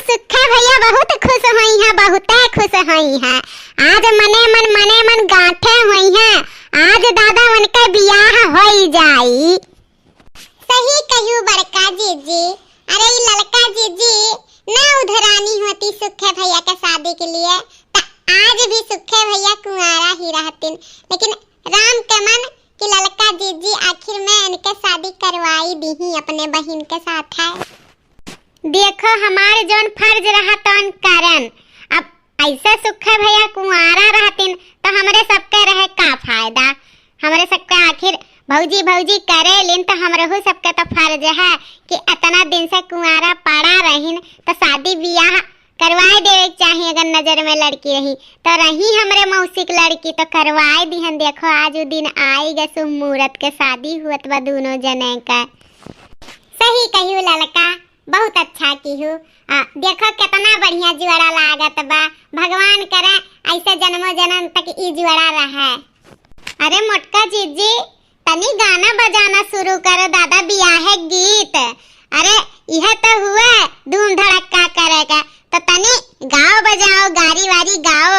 सुखा भैया बहुत खुश हुई है, बहुत खुश हुई है। आज मने मन गांठे हुई है। आज दादा मन के बियाह होई जाई। सही कहू बड़का जीजी। अरे ये लड़का जीजी ना उधरानी होती सुखे भैया के शादी के लिए तो आज भी सुखे भैया कुंवारा ही रहतीन। लेकिन राम के मन कि लड़का जीजी आखिर में इनके शादी करवाई दी ही अपने बहन के साथ है। देखो हमारे जोन फर्ज रहा तो कारण अब ऐसे सुखे भैया कुंवारा रहतीन तो हमरे सबके रहे का फायदा। हमरे सबके आखिर भौजी भौजी करे लिन तो हमरहु सबके तो फर्ज है कि इतना दिन से कुंवारा पड़ा रहीन तो शादी बियाह करवाए देवे चाहिए। अगर नजर में लड़की रही तो रही हमरे मौसी की लड़की तो करवाए दिहन। देखो आज वो दिन आई गे शुभ मुहूर्त के शादी हुआ बा दोनों जने का। सही कहू लड़का बहुत अच्छा कहू। देखो कितना बढ़िया जुआरा लागत बा। भगवान करे ऐसे जन्मों जन्म तक ई जुआरा रहे। अरे मोटका जीजी तनी गाना बजाना शुरू करो, दादा बियाह गीत। अरे यह तो हुआ धूम धड़क्का करेगा तो तनी गाओ बजाओ, गारी वारी गाओ।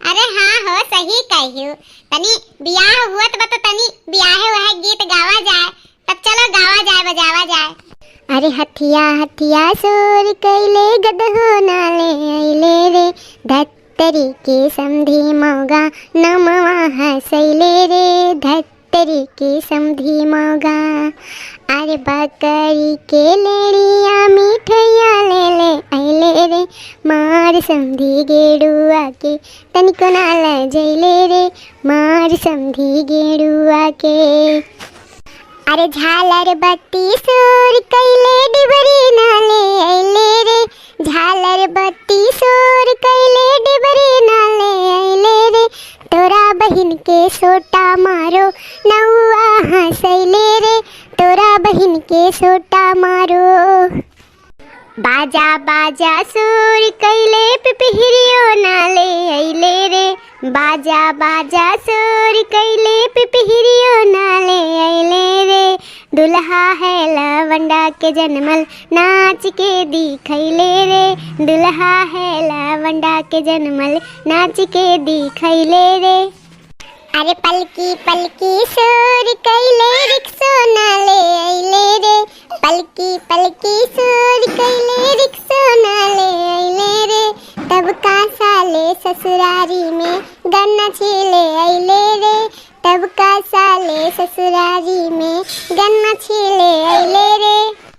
अरे हाँ हो सही कहू। तनी बियाह हुआ तो तनी बियाह हुआ गीत गावा जाए। तब चलो गावा जाए बजावा जाए। अरे हथिया हथिया सोर कैले गदहो नाले आइले रे धत्तरी के समधी मौगा नमवा हसैले रे धत्तरी के समधी मौगा। अरे बकरी के लेड़िया मिठैया ले ले आइले रे मार समधी गेड़ुआ के तनिको ना ले जैले रे मार समधी गेड़ुआ के। अरे झालर बत्ती सोर कैले डिबरी नाले आइले रे झालर बत्ती सोर कैले डिबरी नाले आइले रे तोरा बहिन के सोटा मारो नौआ हंसैले रे तोरा बहिन के सोटा मारो। बाजा बाजा सोर कैले पिपहिरियो नाले आइले रे बाजा बाजा सोर कैले पिपहिरियो नाले आइले रे दुल्हा है लवंडा के जनमल नाच के दिखैले रे दुल्हा है लवंडा के जनमल नाच के दिखैले रे। अरे पलकी पलकी सोर कैले रिक्शो नाले आइले रे पलकी पलकी सोर कैले रिक्शो नाले आइले रे तब का साले ससुरारी में गन्ना छीले आइले रे तब का साले ससुरारी में गन्ना छीले आइले रे।